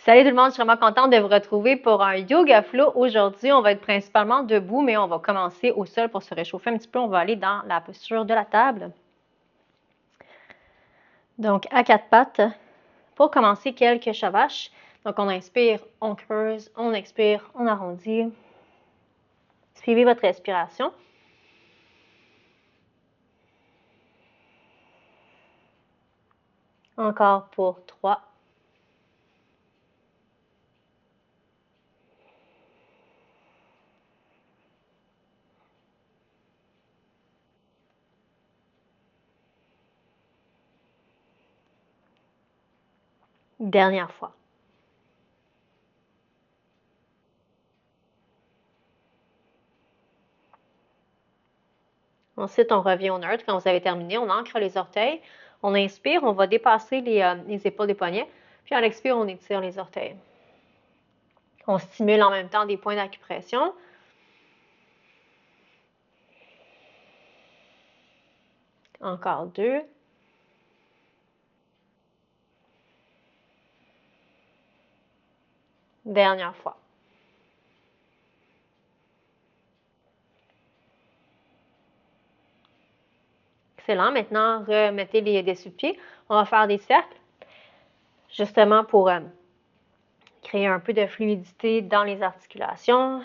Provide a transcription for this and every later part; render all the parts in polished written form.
Salut tout le monde, je suis vraiment contente de vous retrouver pour un yoga flow. Aujourd'hui, on va être principalement debout, mais on va commencer au sol pour se réchauffer un petit peu. On va aller dans la posture de la table. Donc, à quatre pattes. Pour commencer, quelques shavash. Donc, on inspire, on creuse, on expire, on arrondit. Suivez votre respiration. Encore pour 3. Dernière fois. Ensuite, on revient au neutre. Quand vous avez terminé, on ancre les orteils. On inspire, on va dépasser les épaules des poignets. Puis à l'expire, on étire les orteils. On stimule en même temps des points d'acupression. Encore 2. Dernière fois. Excellent. Maintenant, remettez les dessus-pieds. On va faire des cercles, justement pour créer un peu de fluidité dans les articulations.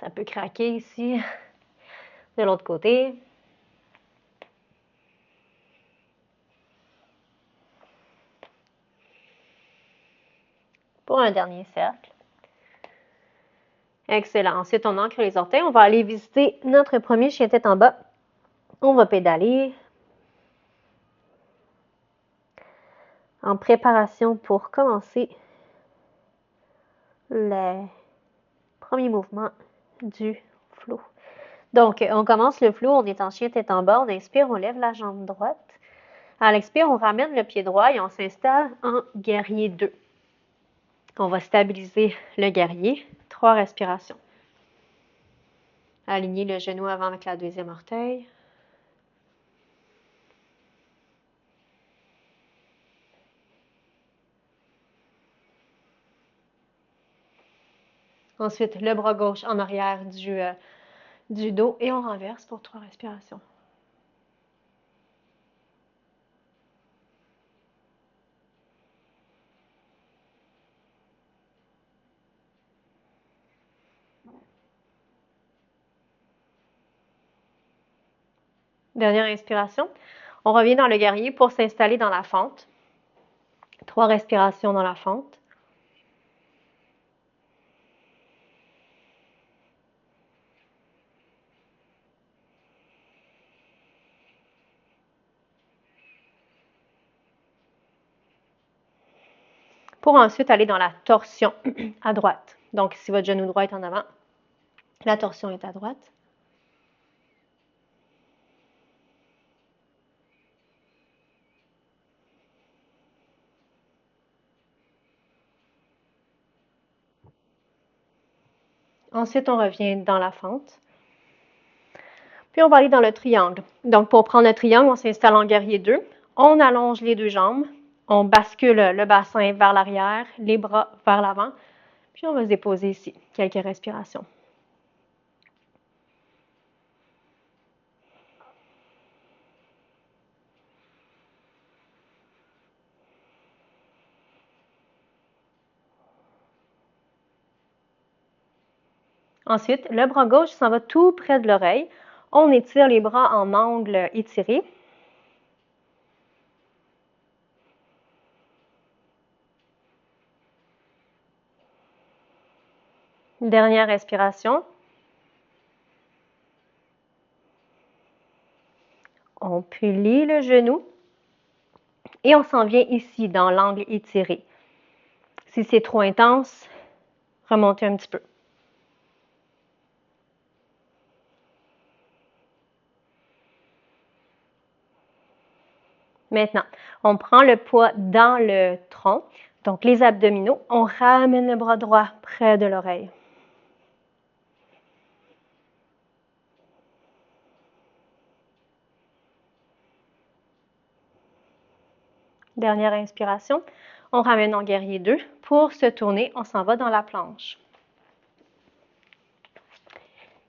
Ça peut craquer ici. De l'autre côté. Pour un dernier cercle. Excellent. Ensuite, on ancre les orteils. On va aller visiter notre premier chien tête en bas. On va pédaler. En préparation pour commencer le premier mouvement du flow. Donc, on commence le flow, on est en chien tête en bas, on inspire, on lève la jambe droite. À l'expire, on ramène le pied droit et on s'installe en guerrier 2. On va stabiliser le guerrier. 3 respirations. Aligner le genou avant avec la deuxième orteil. Ensuite, le bras gauche en arrière du dos et on renverse pour 3 respirations. Dernière inspiration. On revient dans le guerrier pour s'installer dans la fente. 3 respirations dans la fente. Pour ensuite aller dans la torsion à droite. Donc, si votre genou droit est en avant, la torsion est à droite. Ensuite, on revient dans la fente. Puis, on va aller dans le triangle. Donc, pour prendre le triangle, on s'installe en guerrier 2. On allonge les deux jambes. On bascule le bassin vers l'arrière, les bras vers l'avant. Puis, on va se déposer ici. Quelques respirations. Ensuite, le bras gauche s'en va tout près de l'oreille. On étire les bras en angle étiré. Dernière respiration. On plie le genou et on s'en vient ici dans l'angle étiré. Si c'est trop intense, remontez un petit peu. Maintenant, on prend le poids dans le tronc, donc les abdominaux. On ramène le bras droit près de l'oreille. Dernière inspiration. On ramène en guerrier 2. Pour se tourner, on s'en va dans la planche.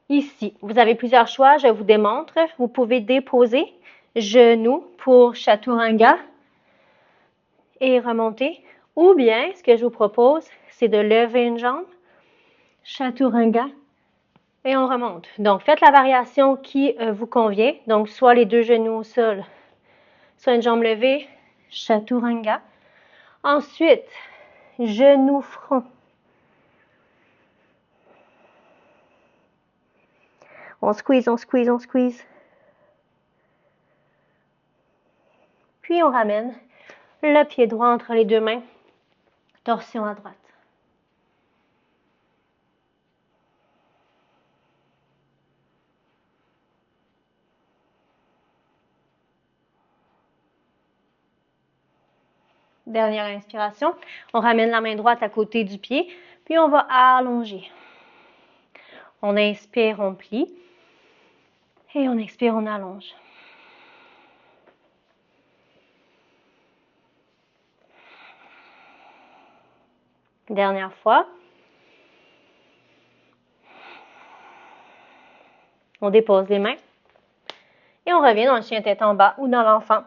Ici, vous avez plusieurs choix, je vous démontre. Vous pouvez déposer genoux pour chaturanga et remonter. Ou bien, ce que je vous propose, c'est de lever une jambe, chaturanga, et on remonte. Donc, faites la variation qui vous convient. Donc, soit les deux genoux au sol, soit une jambe levée, chaturanga. Ensuite, genou front. On squeeze, on squeeze, on squeeze. Puis, on ramène le pied droit entre les deux mains. Torsion à droite. Dernière inspiration. On ramène la main droite à côté du pied, puis on va allonger. On inspire, on plie. Et on expire, on allonge. Dernière fois. On dépose les mains. Et on revient dans le chien tête en bas ou dans l'enfant.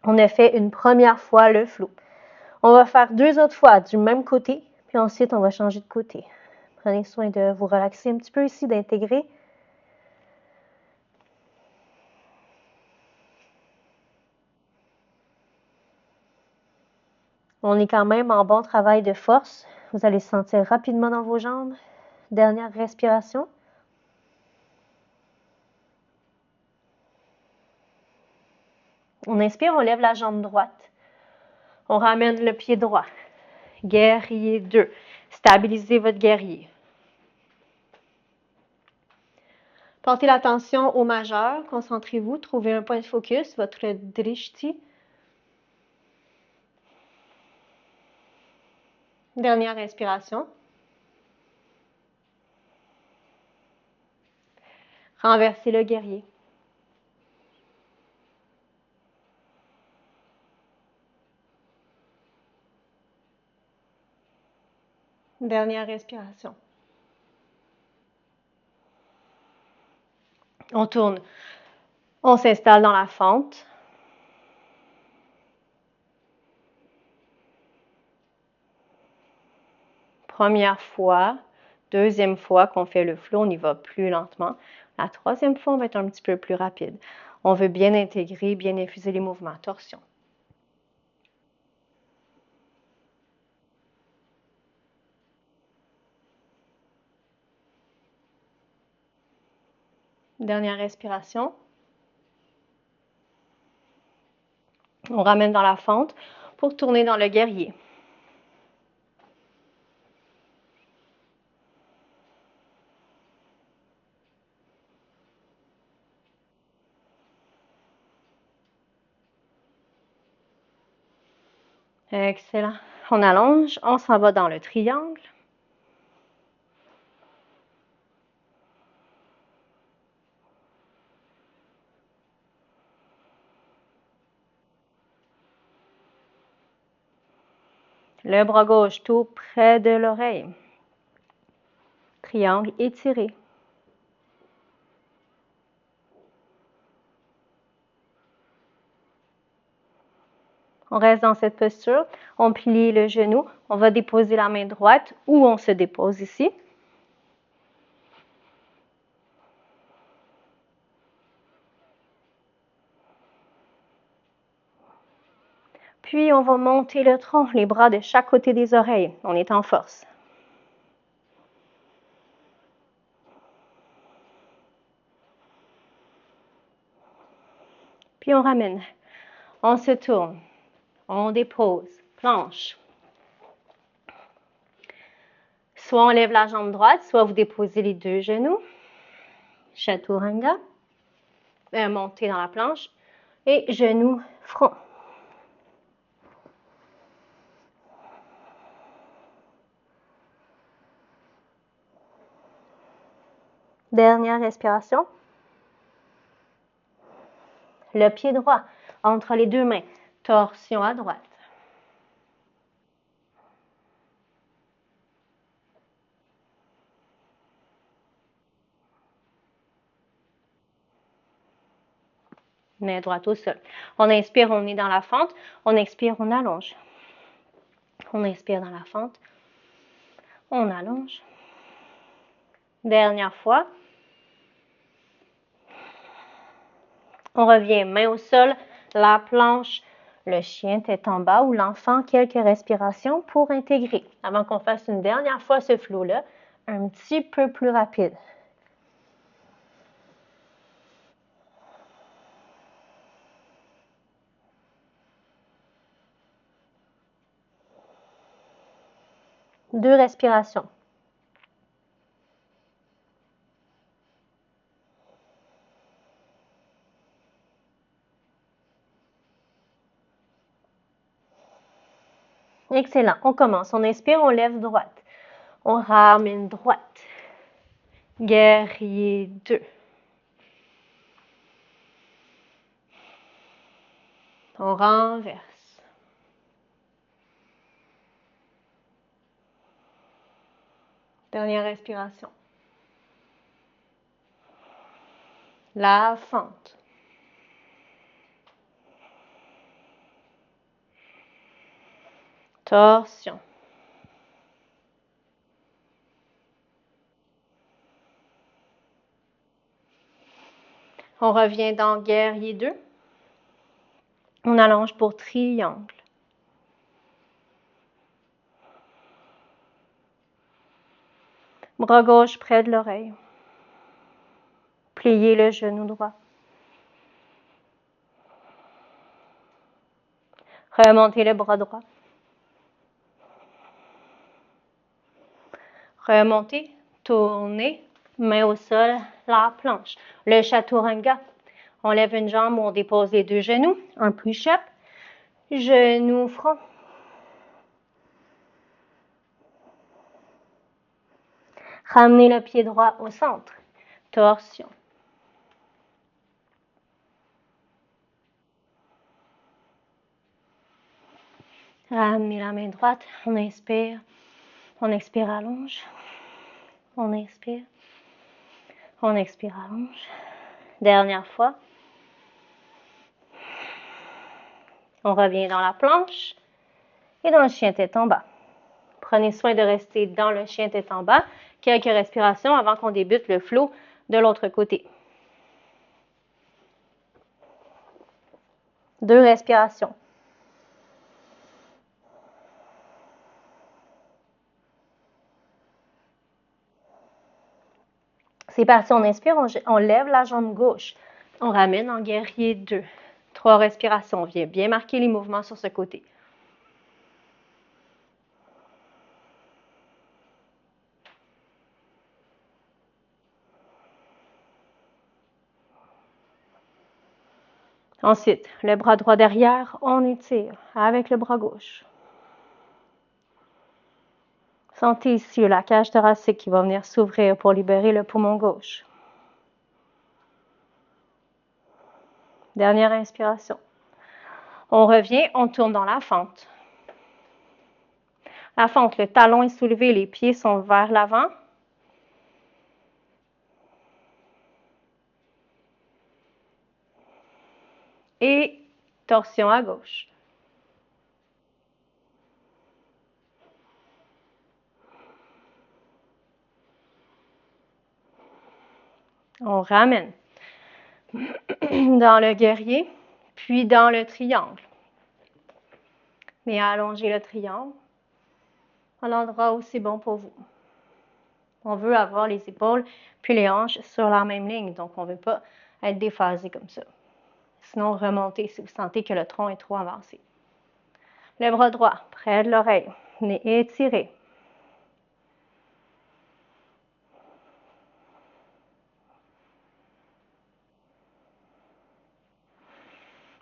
On a fait une première fois le flou. On va faire 2 autres fois du même côté, puis ensuite on va changer de côté. Prenez soin de vous relaxer un petit peu ici, d'intégrer. On est quand même en bon travail de force. Vous allez se sentir rapidement dans vos jambes. Dernière respiration. On inspire, on lève la jambe droite. On ramène le pied droit. Guerrier 2. Stabilisez votre guerrier. Portez l'attention au majeur. Concentrez-vous. Trouvez un point de focus, votre drishti. Dernière inspiration. Renversez le guerrier. Dernière respiration. On tourne. On s'installe dans la fente. Première fois. Deuxième fois qu'on fait le flow, on y va plus lentement. La troisième fois, on va être un petit peu plus rapide. On veut bien intégrer, bien infuser les mouvements. Torsion. Dernière respiration. On ramène dans la fente pour tourner dans le guerrier. Excellent. On allonge, on s'en va dans le triangle. Le bras gauche tout près de l'oreille. Triangle étiré. On reste dans cette posture. On plie le genou. On va déposer la main droite ou on se dépose ici. Puis, on va monter le tronc, les bras de chaque côté des oreilles. On est en force. Puis, on ramène. On se tourne. On dépose. Planche. Soit on lève la jambe droite, soit vous déposez les deux genoux. Chaturanga. Montez dans la planche. Et genoux, front. Dernière respiration. Le pied droit entre les deux mains. Torsion à droite. Main droite au sol. On inspire, on est dans la fente. On expire, on allonge. On inspire dans la fente. On allonge. Dernière fois. On revient main au sol, la planche, le chien tête en bas ou l'enfant, quelques respirations pour intégrer. Avant qu'on fasse une dernière fois ce flow-là, un petit peu plus rapide. Deux respirations. Excellent. On commence. On inspire, on lève droite. On ramène droite. Guerrier 2. On renverse. Dernière respiration. La fente. Torsion. On revient dans guerrier 2. On allonge pour triangle. Bras gauche près de l'oreille. Pliez le genou droit. Remontez le bras droit. Remontez, tournez, main au sol, la planche. Le chaturanga. On lève une jambe, on dépose les deux genoux. Un push-up. Genou front. Ramenez le pied droit au centre. Torsion. Ramenez la main droite. On inspire. On expire, allonge. On inspire. On expire, allonge. Dernière fois. On revient dans la planche et dans le chien tête en bas. Prenez soin de rester dans le chien tête en bas. Quelques respirations avant qu'on débute le flow de l'autre côté. Deux respirations. C'est parti, on inspire, on lève la jambe gauche. On ramène en guerrier 2. 3 respirations. On vient bien marquer les mouvements sur ce côté. Ensuite, le bras droit derrière, on étire avec le bras gauche. Sentez ici la cage thoracique qui va venir s'ouvrir pour libérer le poumon gauche. Dernière inspiration. On revient, on tourne dans la fente. La fente, le talon est soulevé, les pieds sont vers l'avant. Et torsion à gauche. On ramène dans le guerrier, puis dans le triangle. Mais allongez le triangle à l'endroit où c'est bon pour vous. On veut avoir les épaules puis les hanches sur la même ligne, donc on ne veut pas être déphasé comme ça. Sinon, remontez si vous sentez que le tronc est trop avancé. Le bras droit près de l'oreille, nez étiré.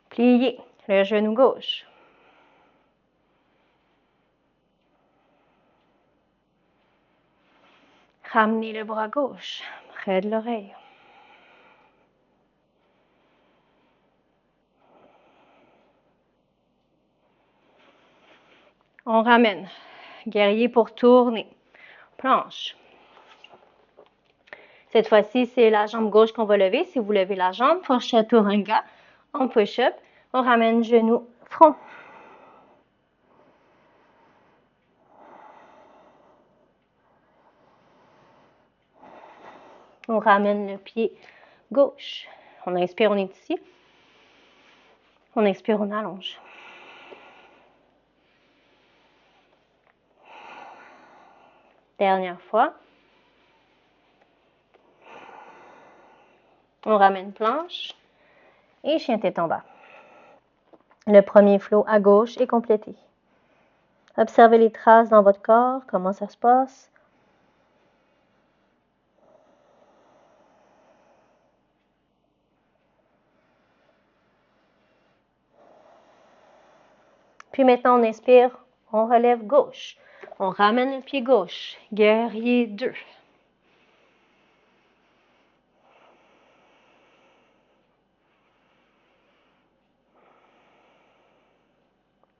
Pliez le genou gauche. Ramenez le bras gauche près de l'oreille. On ramène. Guerrier pour tourner. Planche. Cette fois-ci, c'est la jambe gauche qu'on va lever. Si vous levez la jambe, pour chaturanga, on push-up. On ramène genou, front. On ramène le pied gauche. On inspire, on est ici. On expire, on allonge. Dernière fois. On ramène planche et chien tête en bas. Le premier flow à gauche est complété. Observez les traces dans votre corps, comment ça se passe. Puis maintenant, on inspire, on relève gauche. On ramène le pied gauche. Guerrier 2.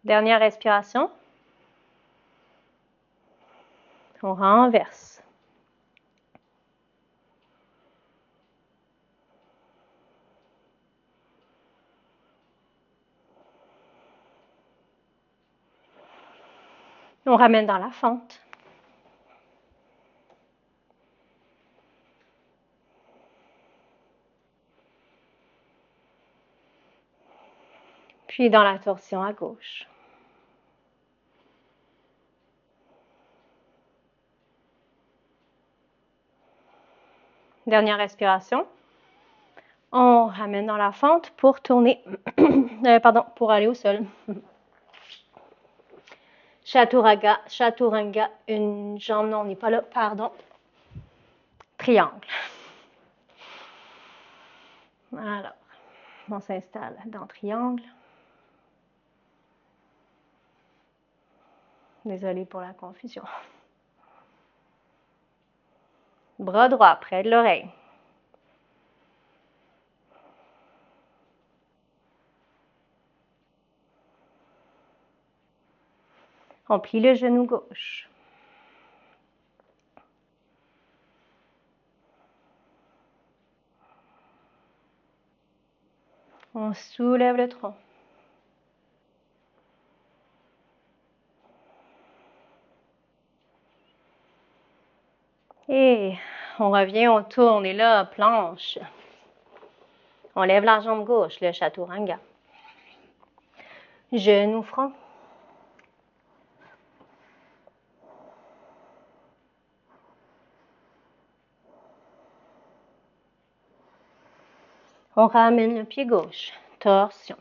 Dernière respiration. On renverse. On ramène dans la fente. Puis dans la torsion à gauche. Dernière respiration. On ramène dans la fente pour tourner, pour aller au sol. Chaturanga, une jambe, non, on n'est pas là, pardon. Triangle. Alors, on s'installe dans triangle. Désolée pour la confusion. Bras droit près de l'oreille. On plie le genou gauche. On soulève le tronc. Et on revient, on tourne. Et là, planche. On lève la jambe gauche, le chaturanga. Genou front. On ramène le pied gauche. Torsion.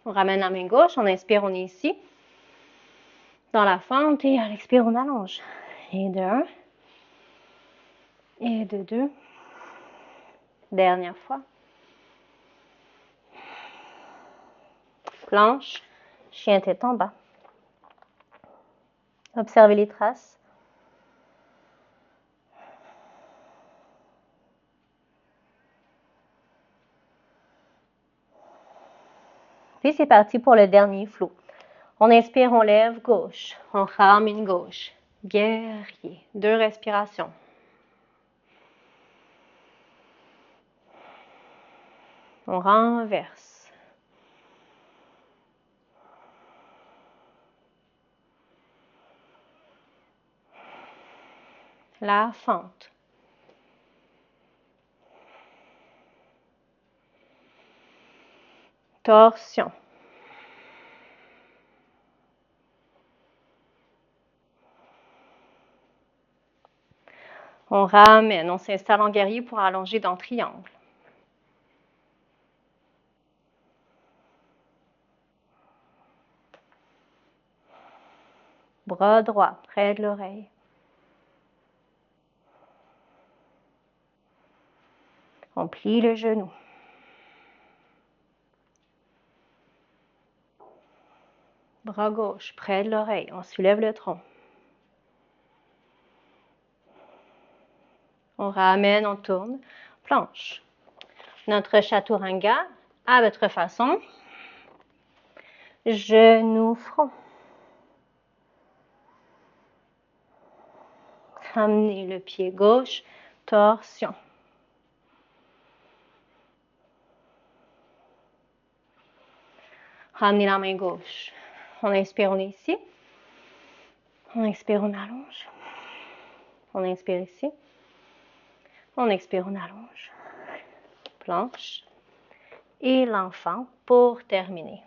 On ramène la main gauche, on inspire, on est ici. Dans la fente et à l'expire, on allonge. Et de 1. Et de 2. Dernière fois. Planche, chien tête en bas. Observez les traces. Puis c'est parti pour le dernier flow. On inspire, on lève gauche. On ramène gauche. Guerrier. 2 respirations. On renverse. La fente. Torsion. On ramène, on s'installe en guerrier pour allonger dans le triangle. Bras droit près de l'oreille. On plie le genou. Bras gauche près de l'oreille. On soulève le tronc. On ramène, on tourne. planche. Notre chaturanga à votre façon. Genou, front. Ramenez le pied gauche, torsion. Ramenez la main gauche. On inspire, on est ici. On expire, on allonge. On inspire ici. On expire, on allonge. Planche. Et l'enfant pour terminer.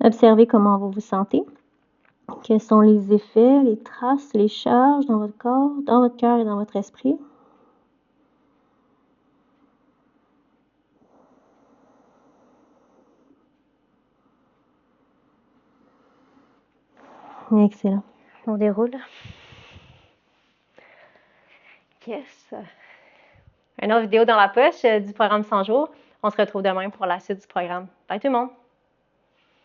Observez comment vous vous sentez. Quels sont les effets, les traces, les charges dans votre corps, dans votre cœur et dans votre esprit. Excellent. On déroule. Yes. Une autre vidéo dans la poche du programme 100 jours. On se retrouve demain pour la suite du programme. Bye tout le monde!